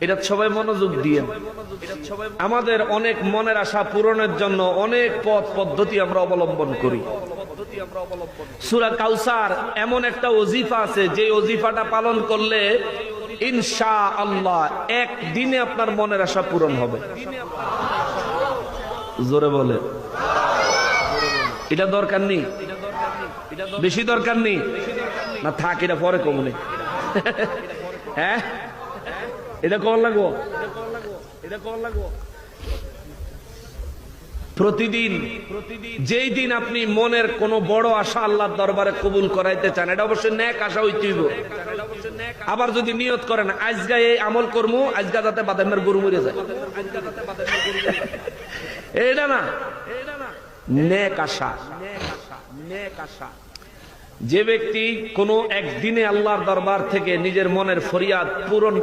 এটা সবাই মনোযোগ দিয়ে, আমাদের অনেক মনের আশা পূরণের জন্য অনেক পথ পদ্ধতি আমরা অবলম্বন করি। সূরা কাউসার এমন একটা ওজিফা আছে, যে ওজিফাটা পালন করলে ইনশাআল্লাহ একদিনে আপনার মনের আশা পূরণ হবে। জোরে বলে, এটা দরকার নেই, বেশি দরকার নেই না, থাক এটা পরে কমনে। হ্যাঁ, এটা কর লাগবো, এটা কর লাগবো। প্রতিদিন যেই দিন আপনি মনের কোন বড় আশা আল্লাহর দরবারে কবুল করাইতে চান, এটা অবশ্যই নেক আশা হইতে হইব। আবার যদি নিয়ত করেন আজকে এই আমল করবো, আজকে যাতে বাদামের গরু মরে যায়, এটা না, নেক আশা। নেক আশা যে ব্যক্তি কোনো একদিনে আল্লাহর দরবার থেকে নিজের মনের ফরিয়াদ পূরণ